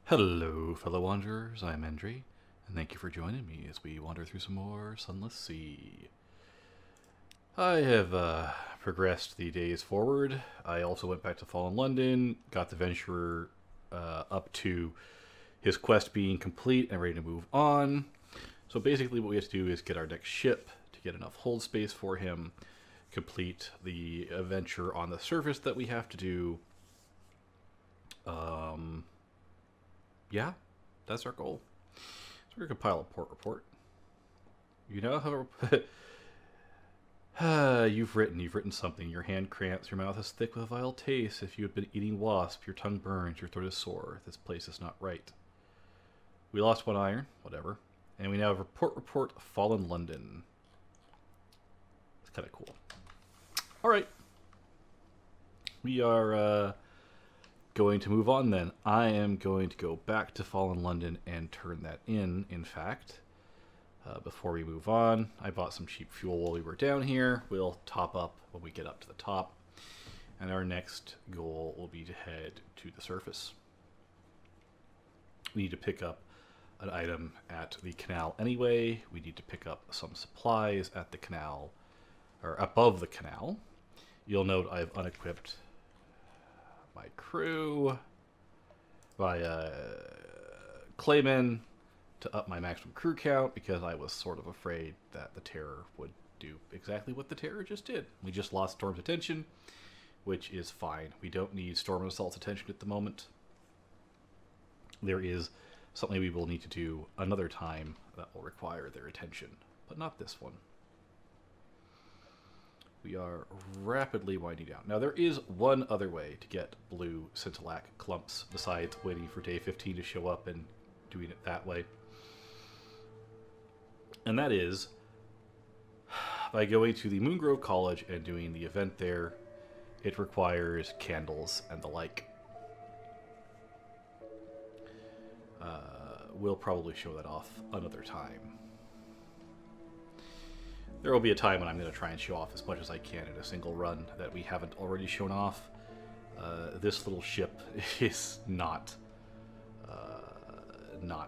Hello, fellow wanderers. I'm Endri, and thank you for joining me as we wander through some more Sunless Sea. I have progressed the days forward. I also went back to Fallen London, got the Venturer up to his quest being complete and ready to move on. So basically what we have to do is get our next ship to get enough hold space for him, complete the adventure on the surface that we have to do. Yeah, that's our goal. So we're gonna compile a port report. You know how you've written something. Your hand cramps, your mouth is thick with a vile taste. If you had been eating wasp, your tongue burns, your throat is sore. This place is not right. We lost one iron, whatever. And we now have report Fallen London. It's kind of cool. Alright. We are going to move on then. I am going to go back to Fallen London and turn that in fact. Before we move on, I bought some cheap fuel while we were down here. We'll top up when we get up to the top. And our next goal will be to head to the surface. We need to pick up an item at the canal anyway. We need to pick up some supplies at the canal, or above the canal. You'll note I've unequipped my crew, my claymen, to up my maximum crew count because I was sort of afraid that the Terror would do exactly what the Terror just did. We just lost Storm's attention, which is fine. We don't need Storm and Assault's attention at the moment. There is something we will need to do another time that will require their attention, but not this one. We are rapidly winding down. Now, there is one other way to get blue scintillac clumps besides waiting for day 15 to show up and doing it that way. And that is by going to the Moongrove College and doing the event there. It requires candles and the like. We'll probably show that off another time. There will be a time when I'm going to try and show off as much as I can in a single run that we haven't already shown off. This little ship is not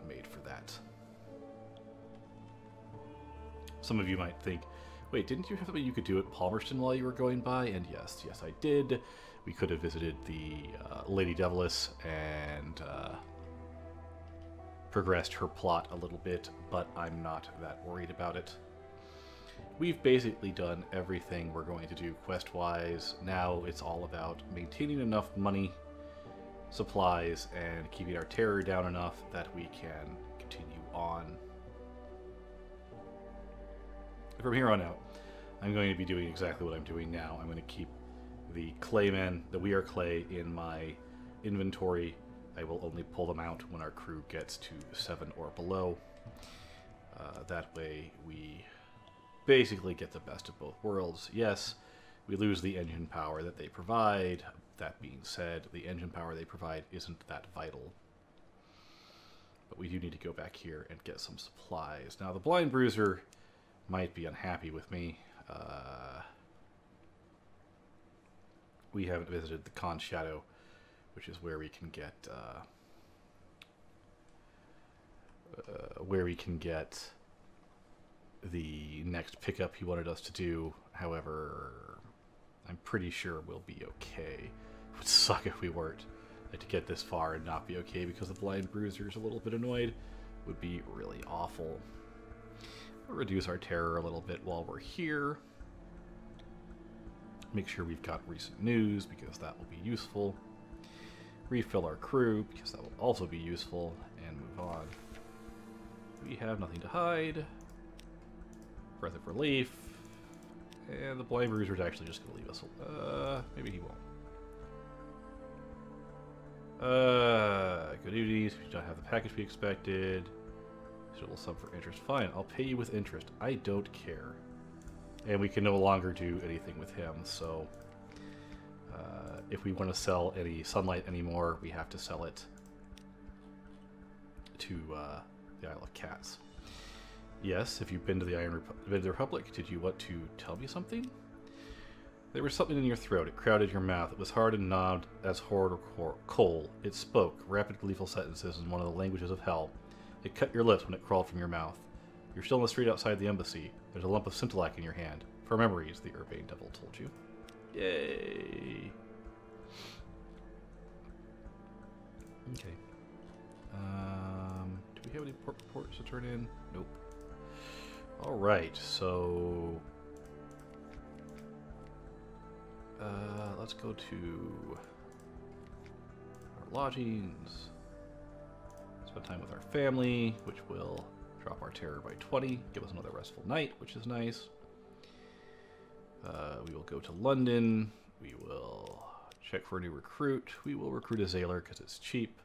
made for that. Some of you might think, wait, didn't you have something you could do at Palmerston while you were going by? And yes, I did. We could have visited the Lady Devilis and progressed her plot a little bit, but I'm not that worried about it. We've basically done everything we're going to do quest-wise. Now it's all about maintaining enough money, supplies, and keeping our terror down enough that we can continue on. From here on out, I'm going to be doing exactly what I'm doing now. I'm going to keep the claymen, the We Are Clay, in my inventory. I will only pull them out when our crew gets to 7 or below. That way we basically get the best of both worlds. Yes, we lose the engine power that they provide. That being said, the engine power they provide isn't that vital. But we do need to go back here and get some supplies. Now, the Blind Bruiser might be unhappy with me. We haven't visited the Khan Shadow, which is where we can get the next pickup he wanted us to do. However, I'm pretty sure we'll be okay. It would suck if we weren't. Like, to get this far and not be okay because the Blind Bruiser's a little bit annoyed would be really awful. We'll reduce our terror a little bit while we're here. Make sure we've got recent news because that will be useful. Refill our crew because that will also be useful, and move on. We have nothing to hide. Breath of Relief. And the Blind Bruiser's actually just going to leave us. Maybe he won't. Good duties. We don't have the package we expected. Still sum for interest. Fine, I'll pay you with interest. I don't care. And we can no longer do anything with him, so if we want to sell any sunlight anymore, we have to sell it to the Isle of Cats. Yes, if you've been to the Republic, did you want to tell me something? There was something in your throat. It crowded your mouth. It was hard and knobbed as hard or coal. It spoke rapid, gleeful sentences in one of the languages of hell. It cut your lips when it crawled from your mouth. You're still in the street outside the embassy. There's a lump of Scintillac in your hand. For memories, the Urbane Devil told you. Yay! Okay. Do we have any port reports to turn in? Nope. Alright, so... let's go to our lodgings. Spend time with our family, which will drop our terror by 20. Give us another restful night, which is nice. We will go to London. We will check for a new recruit. We will recruit a Zailor because it's cheap.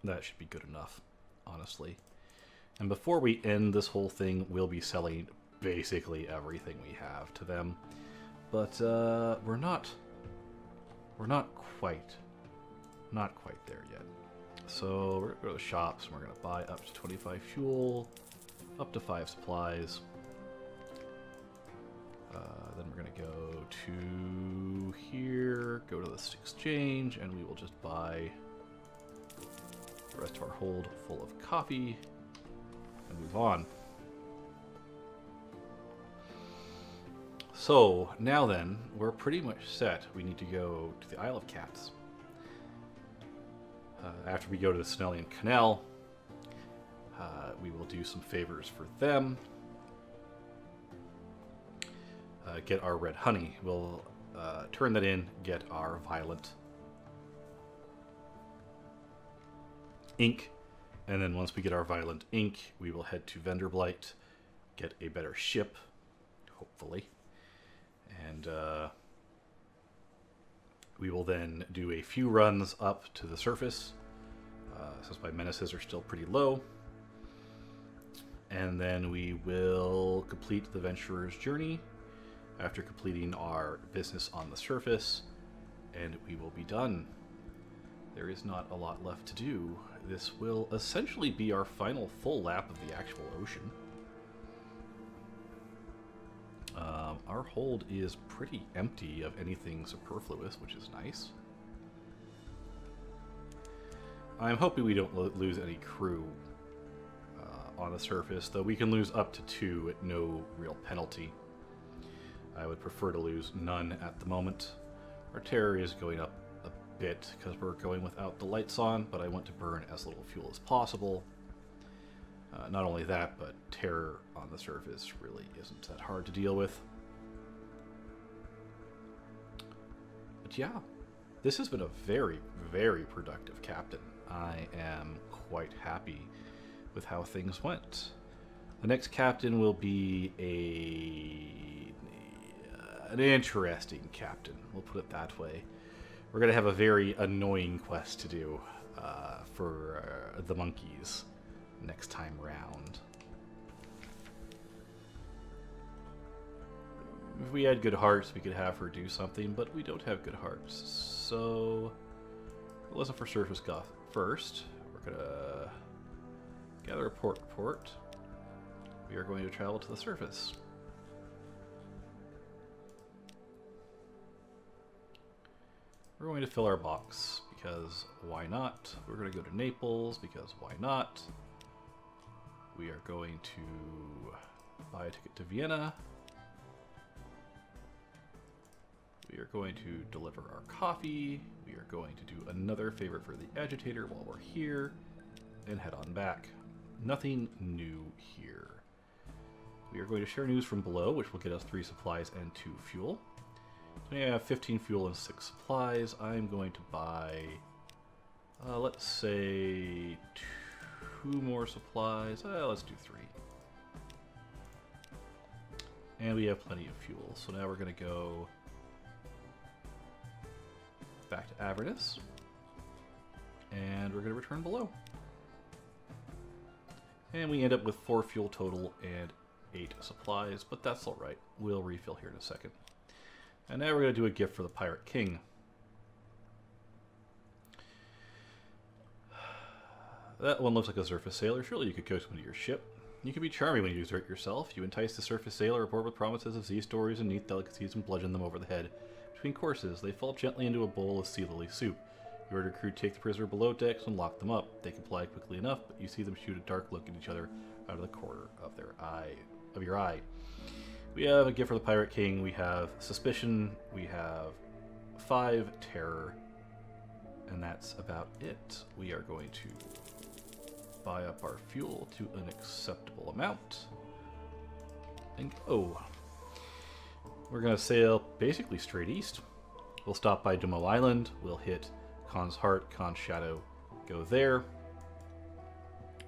That should be good enough, honestly. And before we end this whole thing, we'll be selling basically everything we have to them. But we're not quite there yet. So we're gonna go to the shops and we're gonna buy up to 25 fuel, up to 5 supplies. Then we're gonna go to here, go to this exchange, and we will just buy the rest of our hold full of coffee and move on. So now then, we're pretty much set. We need to go to the Isle of Cats. After we go to the Snellian Canal, we will do some favors for them. Get our red honey. We'll turn that in, get our violent ink, and then once we get our violent ink, we will head to Venderblight, get a better ship, hopefully, and we will then do a few runs up to the surface, since my menaces are still pretty low, and then we will complete the Venturer's Journey after completing our business on the surface, and we will be done. There is not a lot left to do. This will essentially be our final full lap of the actual ocean. Our hold is pretty empty of anything superfluous, which is nice. I'm hoping we don't lose any crew on the surface, though we can lose up to 2 at no real penalty. I would prefer to lose none at the moment. Our terror is going up a bit because we're going without the lights on, but I want to burn as little fuel as possible. Not only that, but terror on the surface really isn't that hard to deal with. But yeah, this has been a very, very productive captain. I am quite happy with how things went. The next captain will be an interesting captain, we'll put it that way. We're going to have a very annoying quest to do for the monkeys next time round. If we had good hearts, we could have her do something, but we don't have good hearts. So we'll listen for surface goth first. We're going to gather a port report. We are going to travel to the surface. We're going to fill our box, because why not? We're going to go to Naples, because why not? We are going to buy a ticket to Vienna. We are going to deliver our coffee. We are going to do another favor for the agitator while we're here, and head on back. Nothing new here. We are going to share news from below, which will get us 3 supplies and 2 fuel. So we have 15 fuel and 6 supplies. I'm going to buy, let's say, 2 more supplies. Let's do 3. And we have plenty of fuel. So now we're going to go back to Avernus. And we're going to return below. And we end up with 4 fuel total and 8 supplies, but that's alright. We'll refill here in a second. And now we're going to do a gift for the Pirate King. That one looks like a surface sailor. Surely you could coax him into your ship. You can be charming when you exert yourself. You entice the surface sailor aboard with promises of sea stories and neat delicacies and bludgeon them over the head. Between courses, they fall gently into a bowl of sea lily soup. You order crew take the prisoner below decks and lock them up. They comply quickly enough, but you see them shoot a dark look at each other out of the corner of your eye. We have a gift for the Pirate King. We have suspicion. We have 5 terror, and that's about it. We are going to buy up our fuel to an acceptable amount. And we're going to sail basically straight east. We'll stop by Dumo Island. We'll hit Khan's Heart, Khan's Shadow, go there.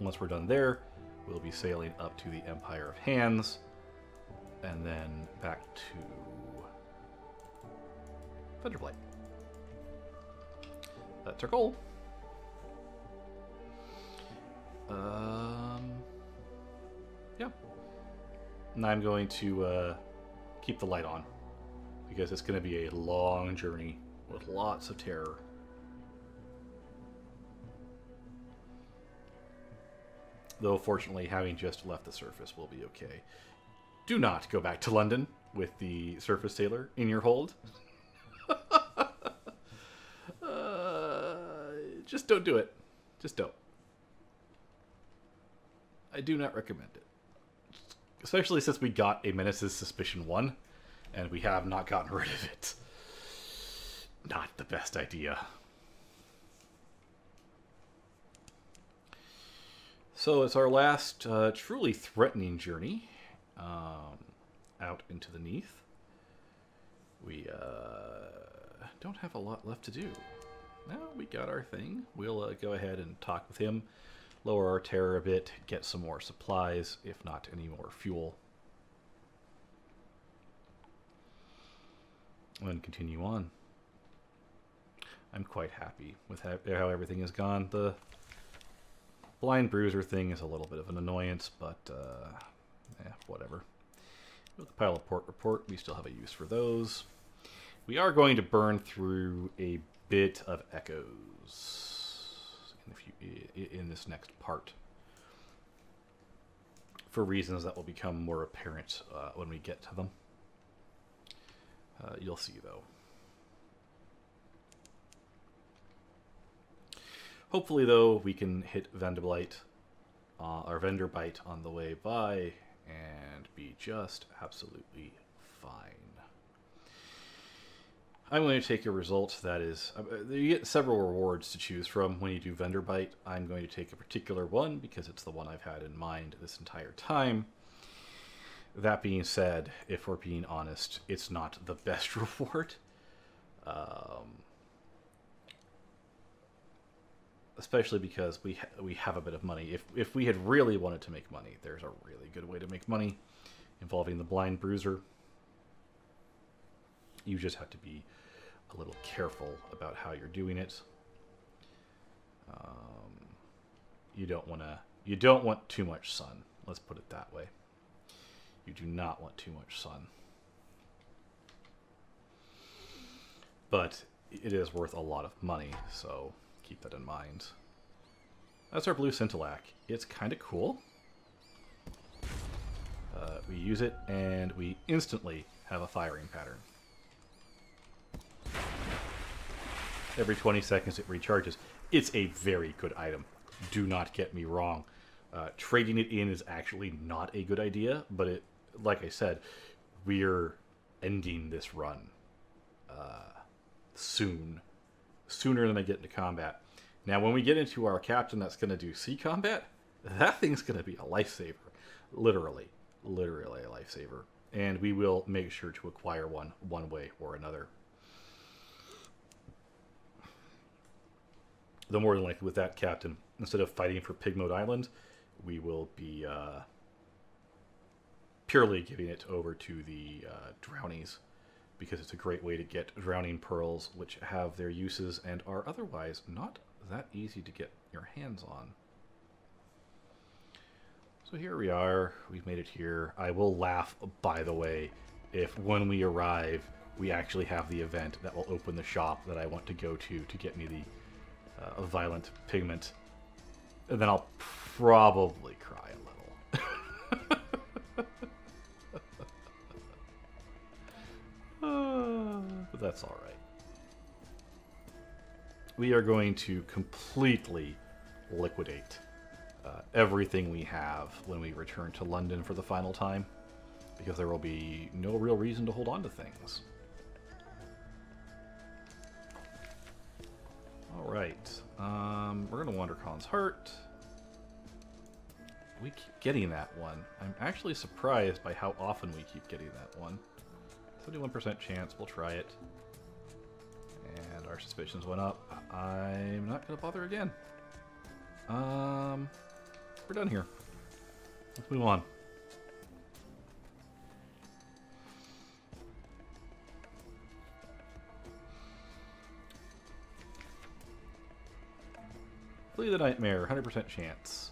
Once we're done there, we'll be sailing up to the Empire of Hands, and then back to Thunderblight. That's our goal. Yeah. And I'm going to keep the light on, because it's going to be a long journey with lots of terror. Though, fortunately, having just left the surface will be okay. Do not go back to London with the surface sailor in your hold. Just don't do it. Just don't. I do not recommend it. Especially since we got a Menace's Suspicion 1, and we have not gotten rid of it. Not the best idea. So it's our last truly threatening journey out into the Neath. We don't have a lot left to do. No, we got our thing. We'll go ahead and talk with him, lower our terror a bit, get some more supplies, if not any more fuel, and continue on. I'm quite happy with how everything has gone. The blind bruiser thing is a little bit of an annoyance, but whatever. With the pile of port report, we still have a use for those. We are going to burn through a bit of echoes in this next part, for reasons that will become more apparent when we get to them. You'll see, though. Hopefully, though, we can hit Venderbite on the way by and be just absolutely fine. I'm going to take a result that is... you get several rewards to choose from when you do Venderbite. I'm going to take a particular one because it's the one I've had in mind this entire time. That being said, if we're being honest, it's not the best reward. Especially because we have a bit of money. If we had really wanted to make money, there's a really good way to make money involving the Blind Bruiser. You just have to be a little careful about how you're doing it. You don't want too much sun. Let's put it that way. You do not want too much sun. But it is worth a lot of money, so keep that in mind. That's our blue Scintillac. It's kind of cool. We use it, and we instantly have a firing pattern. Every 20 seconds it recharges. It's a very good item. Do not get me wrong. Trading it in is actually not a good idea, but it, like I said, we're ending this run soon. Sooner than I get into combat. Now, when we get into our captain that's going to do sea combat, that thing's going to be a lifesaver. Literally a lifesaver. And we will make sure to acquire one way or another. Though more than likely with that captain, instead of fighting for Pigmote Island, we will be purely giving it over to the Drownies, because it's a great way to get drowning pearls, which have their uses and are otherwise not that easy to get your hands on. So here we are. We've made it here. I will laugh, by the way, if when we arrive, we actually have the event that will open the shop that I want to go to get me the violent pigment. And then I'll probably cry a little. But that's all right. We are going to completely liquidate everything we have when we return to London for the final time, because there will be no real reason to hold on to things. Alright, we're going to wander Khan's Heart. We keep getting that one. I'm actually surprised by how often we keep getting that one. 71% chance, we'll try it. And our suspicions went up. I'm not going to bother again. We're done here. Let's move on. Flee the Nightmare, 100% chance.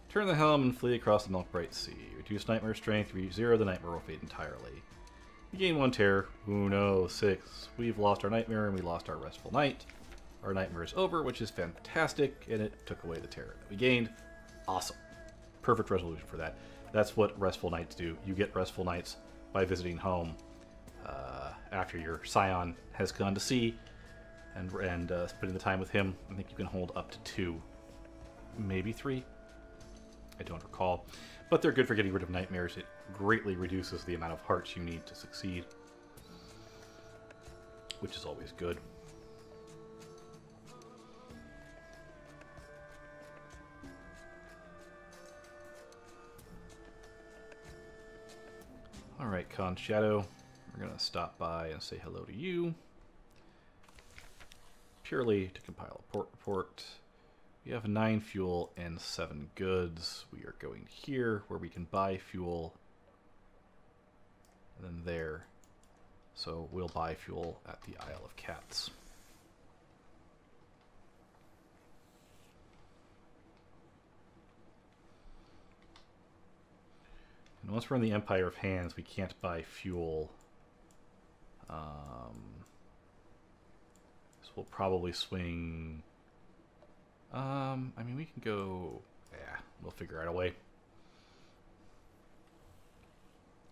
Turn the helm and flee across the Milkbright Sea. Reduce Nightmare strength, reach 0, the Nightmare will fade entirely. You gain 1 terror. Ooh no, 6. We've lost our Nightmare and we lost our Restful Night. Our Nightmare is over, which is fantastic, and it took away the terror that we gained. Awesome. Perfect resolution for that. That's what Restful Nights do. You get Restful Nights by visiting home after your Scion has gone to sea and spending the time with him. I think you can hold up to 2, maybe 3. I don't recall. But they're good for getting rid of nightmares. It greatly reduces the amount of hearts you need to succeed, which is always good. Alright, Khan Shadow. We're going to stop by and say hello to you. Purely to compile a port report. We have 9 fuel and 7 goods. We are going here where we can buy fuel. And then there. So we'll buy fuel at the Isle of Cats. And once we're in the Empire of Hands, we can't buy fuel. So we'll probably swing... I mean, we can go... Yeah, we'll figure out a way.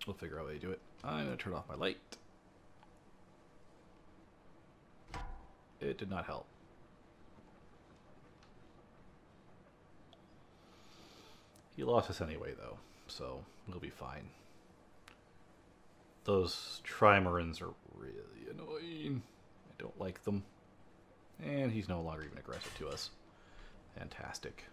We'll figure out a way to do it. I'm going to turn off my light. It did not help. He lost us anyway, though, so we'll be fine. Those Trimarans are really annoying. I don't like them. And he's no longer even aggressive to us. Fantastic.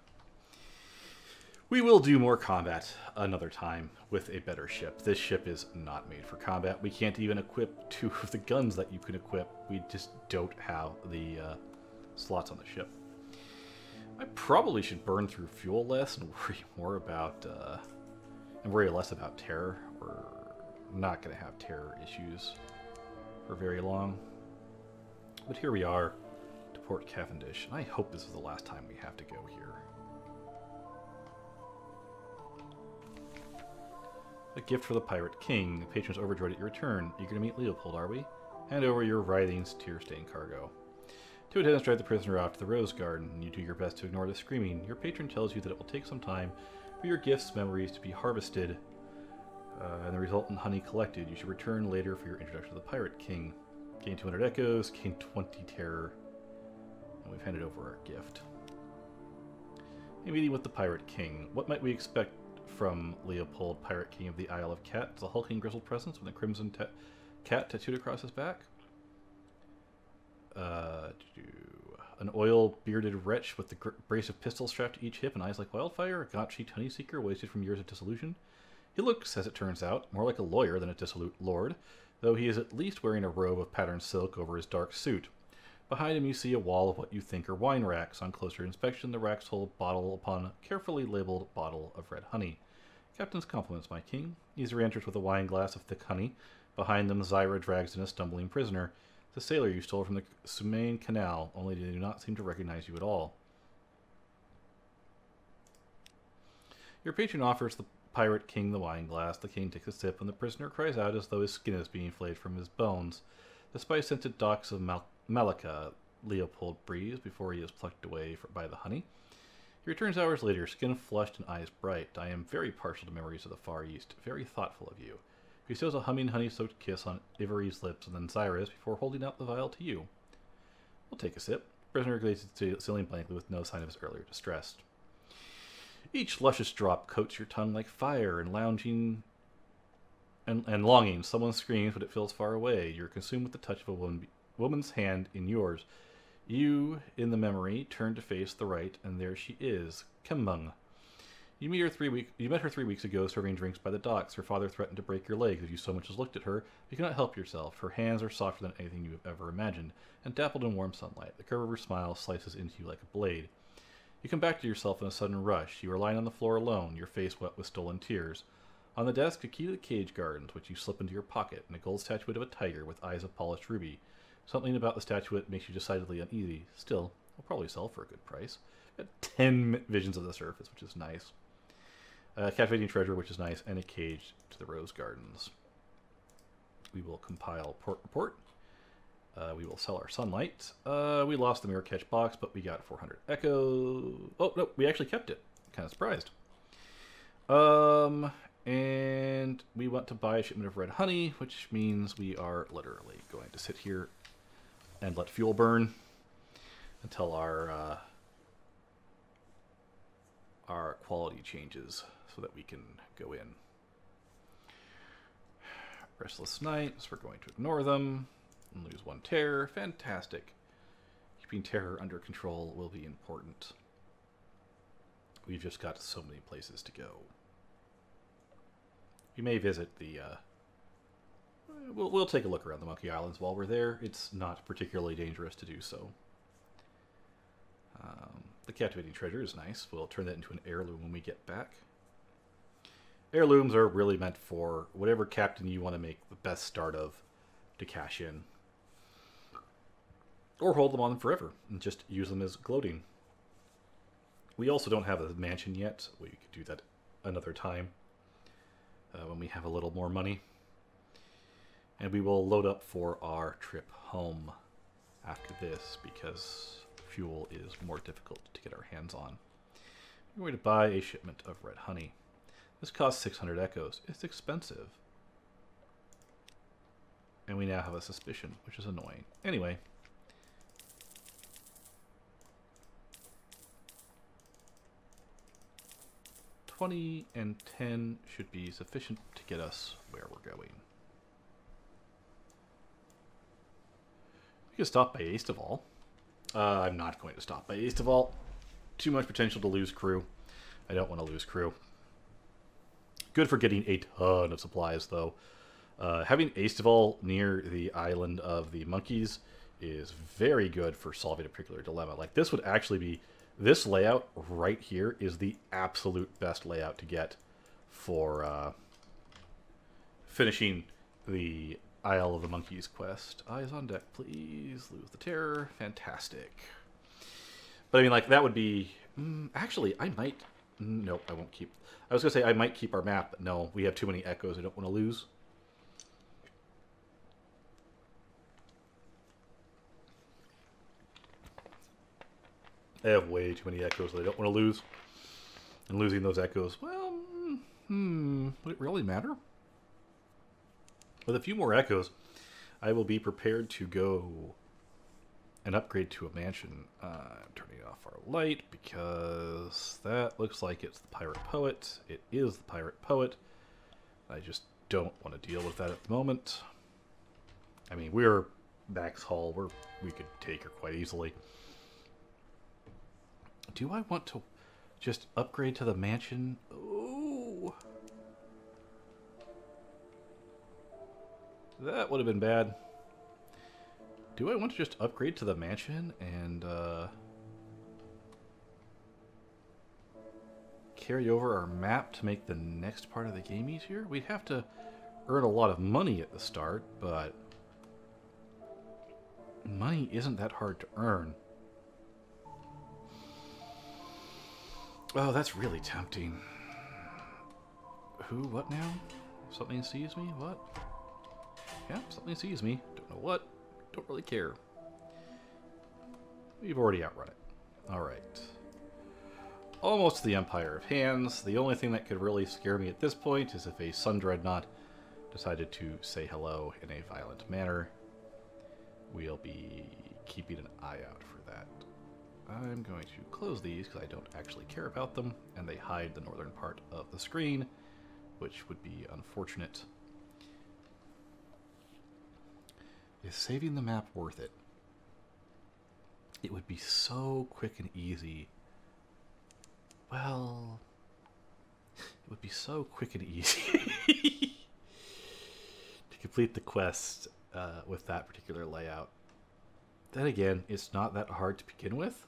We will do more combat another time with a better ship. This ship is not made for combat. We can't even equip 2 of the guns that you can equip. We just don't have the slots on the ship. I probably should burn through fuel less and worry less about terror. We're not going to have terror issues for very long. But here we are. Port Cavendish. I hope this is the last time we have to go here. A gift for the Pirate King. The patron's overjoyed at your return. Eager to meet Leopold, are we? Hand over your writhing, tear-stained cargo. 2 attendants drive the prisoner off to the Rose Garden, and you do your best to ignore the screaming. Your patron tells you that it will take some time for your gifts' memories to be harvested and the resultant honey collected. You should return later for your introduction to the Pirate King. Gain 200 echoes, gain 20 terror. We've handed over our gift. A meeting with the Pirate King. What might we expect from Leopold, Pirate King of the Isle of Cats? A hulking grizzled presence with a crimson cat tattooed across his back? An oil-bearded wretch with the brace of pistols strapped to each hip and eyes like wildfire? A gaunt-cheeked honey seeker wasted from years of disillusion? He looks, as it turns out, more like a lawyer than a dissolute lord, though he is at least wearing a robe of patterned silk over his dark suit. Behind him you see a wall of what you think are wine racks. On closer inspection, the racks hold bottle upon carefully labeled bottle of red honey. Captain's compliments, my king. Easy enters with a wine glass of thick honey. Behind them, Zyra drags in a stumbling prisoner. The sailor you stole from the Sumain Canal, only they do not seem to recognize you at all. Your patron offers the Pirate King the wine glass. The king takes a sip, and the prisoner cries out as though his skin is being flayed from his bones. The spice-scented docks of Malacca, Leopold breathes before he is plucked away by the honey. He returns hours later, skin flushed and eyes bright. I am very partial to memories of the Far East, very thoughtful of you. He bestows a humming, honey-soaked kiss on Ivory's lips and then Zyra's before holding out the vial to you. We'll take a sip. Prisoner gazes ceiling blankly with no sign of his earlier distress. Each luscious drop coats your tongue like fire and longing. Someone screams, but it feels far away. You're consumed with the touch of a woman's hand in yours. You, in the memory, turn to face the right, and there she is, Kembung. You met her 3 weeks ago, serving drinks by the docks. Her father threatened to break your legs if you so much as looked at her. You cannot help yourself. Her hands are softer than anything you have ever imagined, and dappled in warm sunlight. The curve of her smile slices into you like a blade. You come back to yourself in a sudden rush. You are lying on the floor alone, your face wet with stolen tears. On the desk, a key to the cage gardens, which you slip into your pocket, and a gold statuette of a tiger with eyes of polished ruby. Something about the statuette makes you decidedly uneasy. Still, we'll probably sell for a good price. Got 10 visions of the surface, which is nice. Captivating treasure, which is nice, and a cage to the rose gardens. We will compile port report. We will sell our sunlight. We lost the mirror catch box, but we got 400 echo. Oh, no, we actually kept it. Kind of surprised. And we want to buy a shipment of red honey, which means we are literally going to sit here and let fuel burn until our quality changes so that we can go in. Restless nights, we're going to ignore them and lose 1 terror. Fantastic. Keeping terror under control will be important. We've just got so many places to go. We may visit the... We'll take a look around the Monkey Islands while we're there. It's not particularly dangerous to do so. The captivating treasure is nice. We'll turn that into an heirloom when we get back. Heirlooms are really meant for whatever captain you want to make the best start of to cash in. Or hold them on forever and just use them as gloating. We also don't have a mansion yet. We could do that another time when we have a little more money. And we will load up for our trip home after this because fuel is more difficult to get our hands on. We're going to buy a shipment of red honey. This costs 600 echoes. It's expensive. And we now have a suspicion, which is annoying. Anyway. $20 and $10 should be sufficient to get us where we're going. We can stop by Aestival. I'm not going to stop by Aestival. Too much potential to lose crew. I don't want to lose crew. Good for getting a ton of supplies, though. Having Aestival near the island of the monkeys is very good for solving a particular dilemma. Like, this would actually be... This layout right here is the absolute best layout to get for finishing the Isle of the Monkeys quest. Eyes on deck, please. Lose the terror. Fantastic. But I mean, like, that would be... actually, I might... Nope, I won't keep... I was going to say I might keep our map, but no, we have too many echoes I don't want to lose. I have way too many echoes that I don't want to lose. And losing those echoes, well, would it really matter? With a few more echoes, I will be prepared to go and upgrade to a mansion. Turning off our light because that looks like it's the Pirate Poet. It is the Pirate Poet. I just don't want to deal with that at the moment. I mean, we're Max Hall. We could take her quite easily. Do I want to just upgrade to the mansion? Ooh. That would have been bad. Do I want to just upgrade to the mansion and carry over our map to make the next part of the game easier? We'd have to earn a lot of money at the start, but money isn't that hard to earn. Oh, that's really tempting. Who? What now? Something sees me? What? Yeah, something sees me. Don't know what. Don't really care. We've already outrun it. Alright. almost to the Empire of Hands. The only thing that could really scare me at this point is if a Sun Dreadnought decided to say hello in a violent manner. We'll be keeping an eye out for that. I'm going to close these because I don't actually care about them, and they hide the northern part of the screen, which would be unfortunate. Is saving the map worth it? It would be so quick and easy. Well, it would be so quick and easy to complete the quest with that particular layout. Then again, it's not that hard to begin with.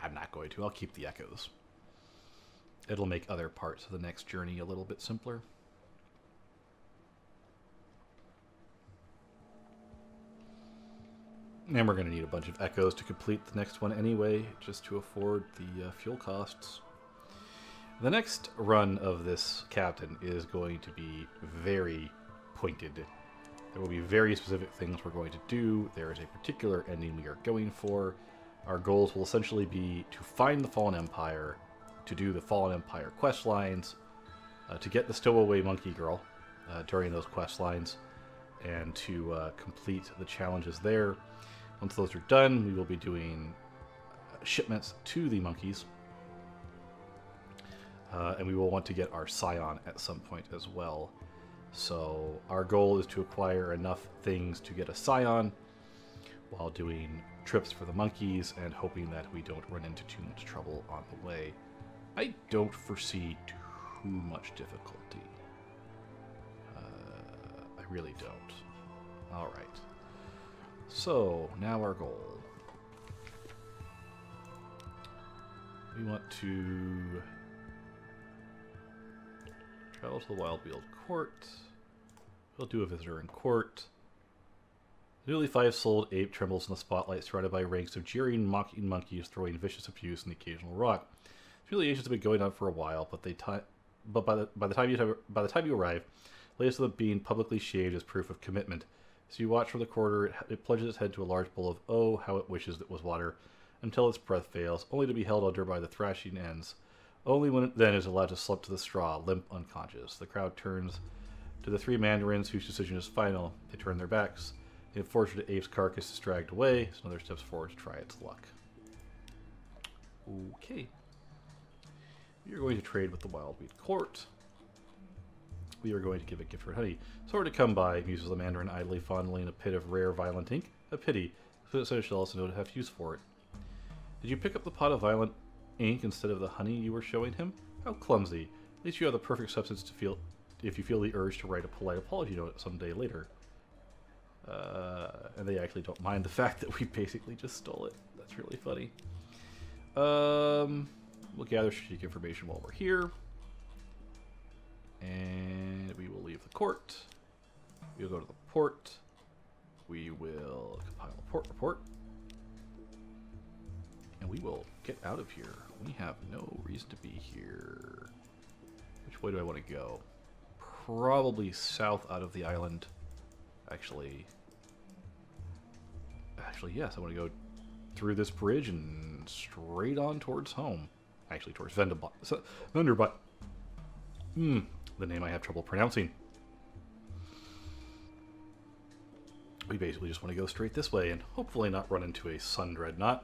I'm not going to. I'll keep the echoes. It'll make other parts of the next journey a little bit simpler. And we're going to need a bunch of echoes to complete the next one anyway, just to afford the fuel costs. The next run of this captain is going to be very pointed. There will be very specific things we're going to do. There is a particular ending we are going for. Our goals will essentially be to find the Fallen Empire, to do the Fallen Empire quest lines, to get the Stowaway Monkey Girl during those quest lines, and to complete the challenges there. Once those are done, we will be doing shipments to the monkeys. And we will want to get our Scion at some point as well. So our goal is to acquire enough things to get a Scion while doing trips for the monkeys and hoping that we don't run into too much trouble on the way. I don't foresee too much difficulty. I really don't. All right. So, now our goal. We want to travel to the Wildweald Court. We'll do a visitor in court. The newly 5-souled ape trembles in the spotlight, surrounded by ranks of jeering, mocking monkeys throwing vicious abuse and the occasional rock. Humiliations have been going on for a while, but by the time you arrive, latest of them being publicly shaved as proof of commitment. As you watch from the corridor, it plunges its head to a large bowl of oh, how it wishes it was water, until its breath fails, only to be held under by the thrashing ends. Only when it then is allowed to slip to the straw, limp unconscious. The crowd turns to the 3 mandarins whose decision is final. They turn their backs. The unfortunate ape's carcass is dragged away, so another steps forward to try its luck. Okay. We are going to trade with the Wildweed Court. We are going to give a gift for honey. Sorry to come by, muses the Mandarin, idly fondling a pit of rare violet ink. A pity, so it shall also know to have use for it. Did you pick up the pot of violet ink instead of the honey you were showing him? How clumsy. At least you have the perfect substance to feel if you feel the urge to write a polite apology note someday later. And they actually don't mind the fact that we basically just stole it. That's really funny. We'll gather strategic information while we're here. And we will leave the court. We'll go to the port. We will compile a port report. And we will get out of here. We have no reason to be here. Which way do I want to go? Probably south out of the island. Actually, yes, I want to go through this bridge and straight on towards home. Actually, towards Venderbot. The name I have trouble pronouncing. We basically just want to go straight this way and hopefully not run into a Sun Dreadnought.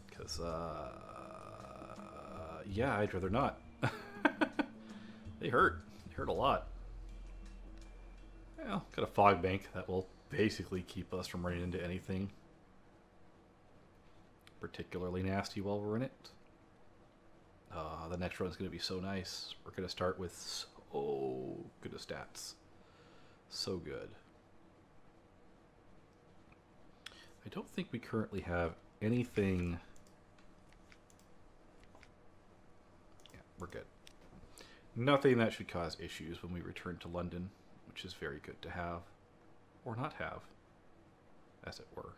Because, yeah, I'd rather not. They hurt. They hurt a lot. Well, got a fog bank that will basically keep us from running into anything particularly nasty while we're in it. The next run is going to be so nice. We're going to start with so good of stats. So good. I don't think we currently have anything. Yeah, we're good. Nothing that should cause issues when we return to London, which is very good to have. Or not have, as it were.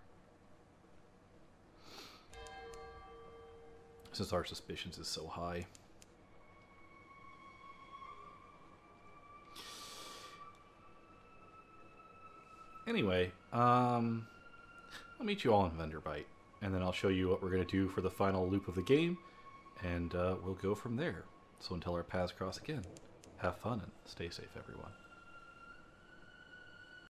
Since our suspicions is so high. Anyway, I'll meet you all in Venderbite, and then I'll show you what we're going to do for the final loop of the game, and we'll go from there. So until our paths cross again, have fun and stay safe, everyone.